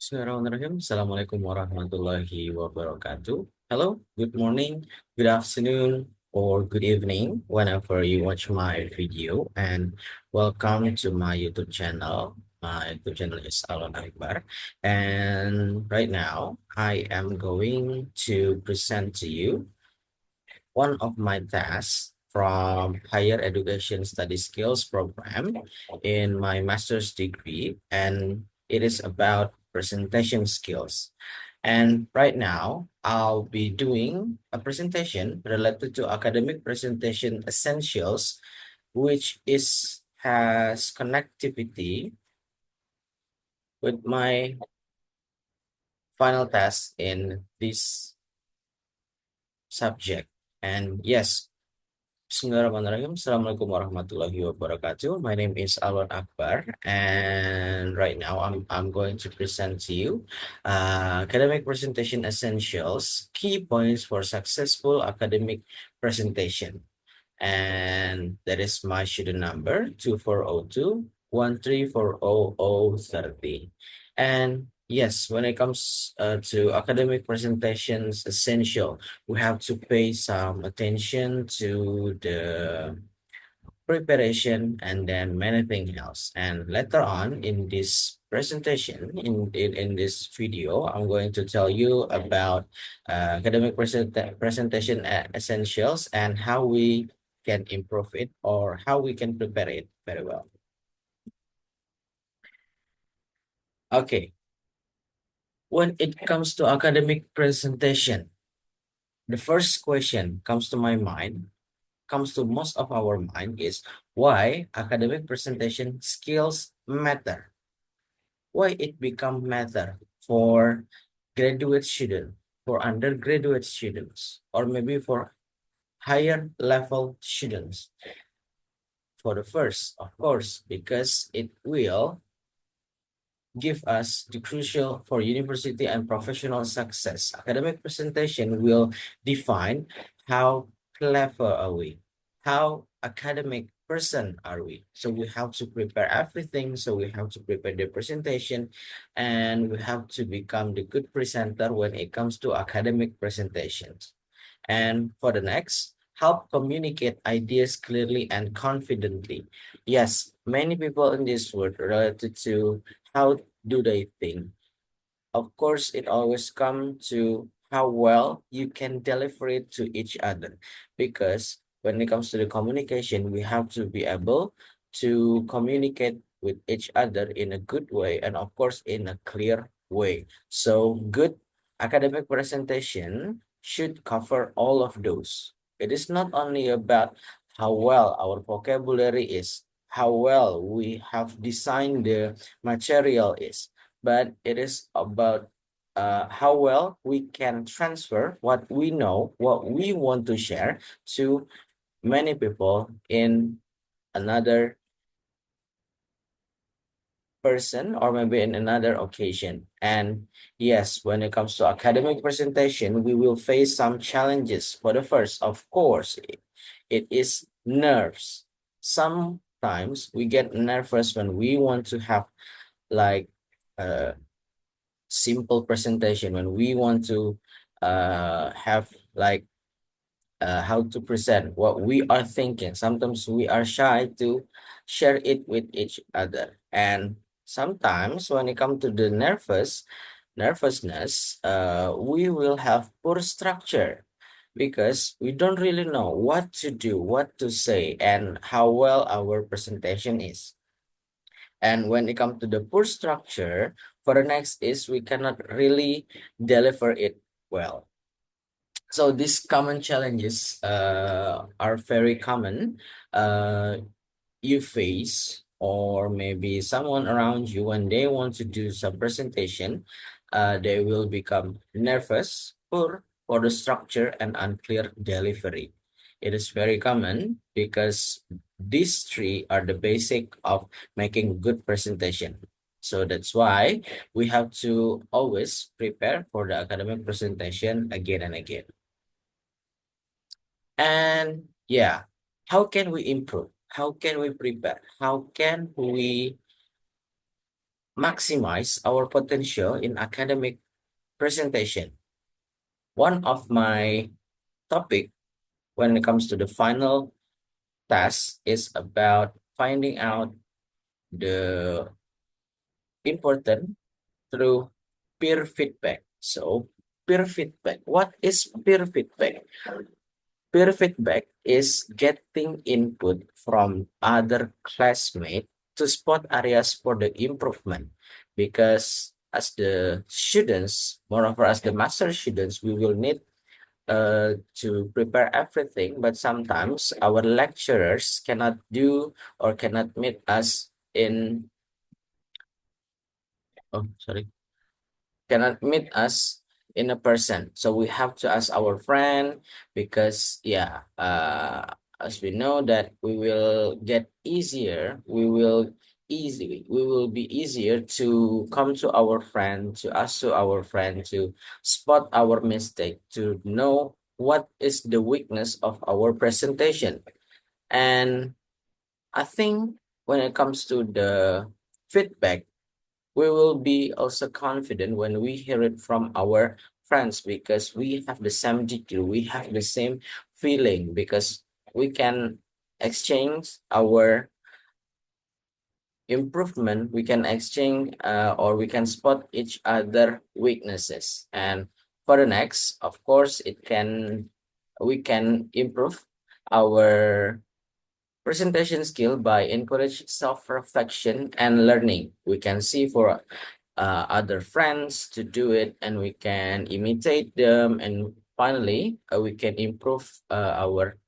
Bismillahirrahmanirrahim. Assalamualaikum warahmatullahi wabarakatuh. Hello, good morning, good afternoon, or good evening, whenever you watch my video, and welcome to my YouTube channel. My YouTube channel is Alon Akbar, and right now I am going to present to you one of my tasks from Higher Education Study Skills program in my master's degree, and it is about presentation skills. And right now, I'll be doing a presentation related to academic presentation essentials, which has connectivity with my final task in this subject. And yes, Bismillahirrahmanirrahim. Assalamualaikum warahmatullahi wabarakatuh. My name is Alwan Akbar, and right now I'm going to present to you academic presentation essentials, key points for successful academic presentation. And that is my student number 2402 134030. And yes, when it comes to academic presentations essential, we have to pay some attention to the preparation and then many things else. And later on in this presentation, in this video, I'm going to tell you about academic presentation essentials and how we can improve it or how we can prepare it very well. Okay, when it comes to academic presentation, the first question comes to my mind, comes to most of our mind is why academic presentation skills matter. Why it become matter for graduate students, for undergraduate students, or maybe for higher level students. For the first, of course, because it will give us the crucial for university and professional success. Academic presentation will define how clever are we, how academic person are we. So we have to prepare everything. So we have to prepare the presentation, and we have to become the good presenter when it comes to academic presentations. And for the next, help communicate ideas clearly and confidently. Yes, many people in this world related to how do they think. Of course, it always comes to how well you can deliver it to each other. Because when it comes to the communication, we have to be able to communicate with each other in a good way and of course in a clear way. So good academic presentation should cover all of those. It is not only about how well our vocabulary is, how well we have designed the material is, but it is about how well we can transfer what we know, what we want to share to many people in another person or maybe in another occasion. And yes, when it comes to academic presentation, we will face some challenges. For the first, of course, it is nerves. Sometimes we get nervous when we want to have like a simple presentation, when we want to have like how to present what we are thinking. Sometimes we are shy to share it with each other. And sometimes when it comes to the nervousness, we will have poor structure because we don't really know what to do, what to say, and how well our presentation is. And when it comes to the poor structure, for the next is we cannot really deliver it well. So these common challenges are very common you face, or maybe someone around you when they want to do some presentation, they will become nervous, poor for the structure and unclear delivery. It is very common because these three are the basic of making good presentation. So that's why we have to always prepare for the academic presentation again and again. And yeah, how can we improve? How can we prepare? How can we maximize our potential in academic presentation. One of my topic when it comes to the final task is about finding out the important through peer feedback. So peer feedback. What is peer feedback? Peer feedback is getting input from other classmates to spot areas for the improvement. Because as the students, moreover as the master students, we will need to prepare everything, but sometimes our lecturers cannot do or cannot meet us in, oh, sorry, cannot meet us in a person. So we have to ask our friend because yeah, as we know that we will be easier to come to our friend, to ask to our friend, to spot our mistake, to know what is the weakness of our presentation. And I think when it comes to the feedback, we will be also confident when we hear it from our friends because we have the same degree, we have the same feeling because we can exchange our improvement, we can exchange or we can spot each other weaknesses. And for the next, of course, we can improve our presentation skill by encourage self-reflection and learning. We can see for other friends to do it and we can imitate them, and finally we can improve our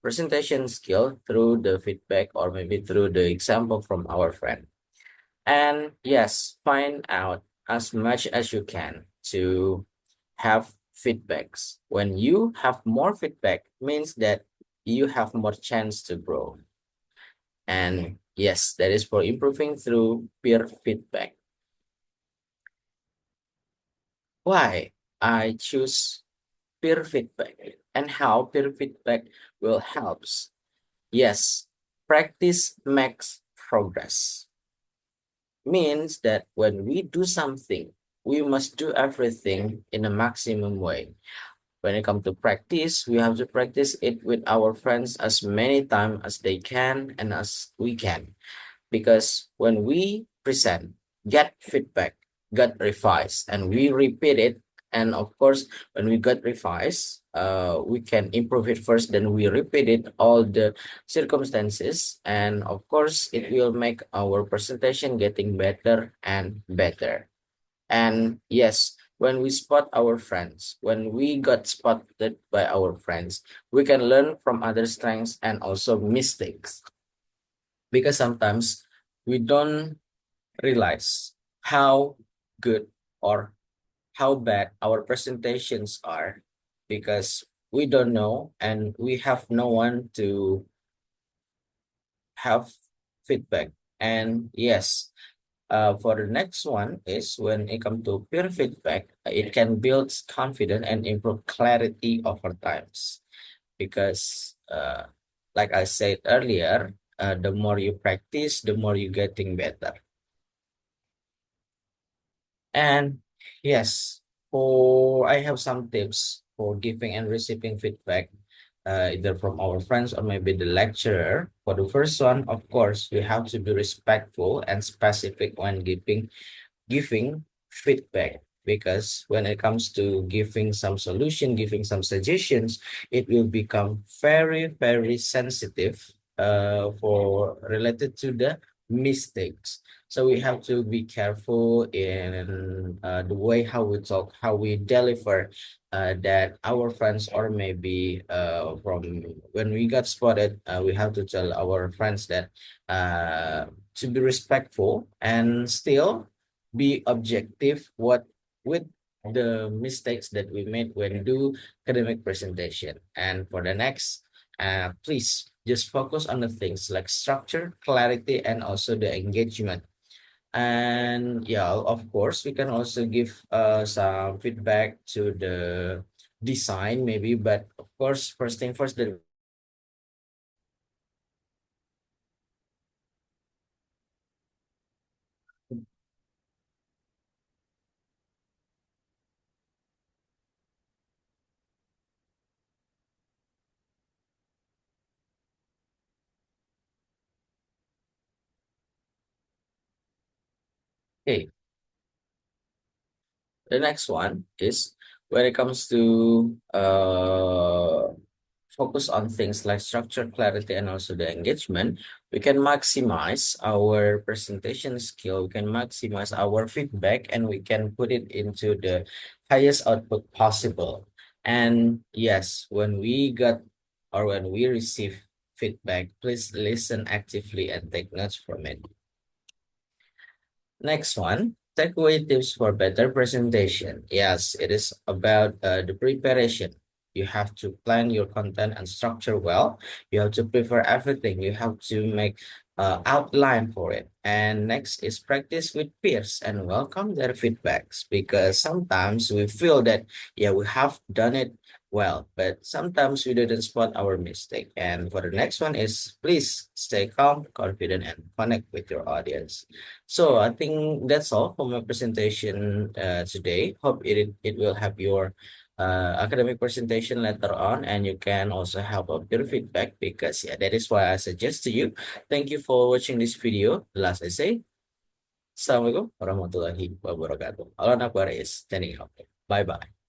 presentation skill through the feedback or maybe through the example from our friend. And yes, find out as much as you can to have feedbacks. When you have more feedback means that you have more chance to grow. And yes, that is for improving through peer feedback. Why I choose peer feedback and how peer feedback will helps. Yes, practice makes progress. Means that when we do something, we must do everything in a maximum way. When it comes to practice, we have to practice it with our friends as many times as they can and as we can. Because when we present, get feedback, get revised, and we repeat it, and of course when we get revised, we can improve it first, then we repeat it all the circumstances, and of course it will make our presentation getting better and better. And yes, when we spot our friends, when we got spotted by our friends, we can learn from other strengths and also mistakes, because sometimes we don't realize how good or how bad our presentations are because we don't know and we have no one to have feedback. And yes, for the next one is when it comes to peer feedback, it can build confidence and improve clarity over times because like I said earlier, the more you practice, the more you're getting better. And yes, for I have some tips for giving and receiving feedback, either from our friends or maybe the lecturer. For the first one, of course, you have to be respectful and specific when giving feedback, because when it comes to giving some solution, giving some suggestions, it will become very sensitive for related to the mistakes. So we have to be careful in the way how we talk, how we deliver, that our friends or maybe from when we got spotted, we have to tell our friends that to be respectful and still be objective what with the mistakes that we made when do academic presentation. And for the next, please just focus on the things like structure, clarity, and also the engagement. And yeah, of course, we can also give some feedback to the design maybe, but of course, first thing first, the Okay, the next one is when it comes to focus on things like structure, clarity, and also the engagement, we can maximize our presentation skill, we can maximize our feedback, and we can put it into the highest output possible. And yes, when we got or when we receive feedback, please listen actively and take notes from it. Next one, takeaway tips for better presentation. Yes, it is about the preparation. You have to plan your content and structure well. You have to prepare everything. You have to make outline for it. And next is practice with peers and welcome their feedbacks, because sometimes we feel that, yeah, we have done it well, but sometimes we didn't spot our mistake. And for the next one is please stay calm, confident, and connect with your audience. So I think that's all for my presentation today. Hope it will help your academic presentation later on, and you can also help up your feedback, because yeah, that is why I suggest to you. Thank you for watching this video. Last I say, Assalamualaikum warahmatullahi wabarakatuh. Allah Akbar is standing up. Bye bye.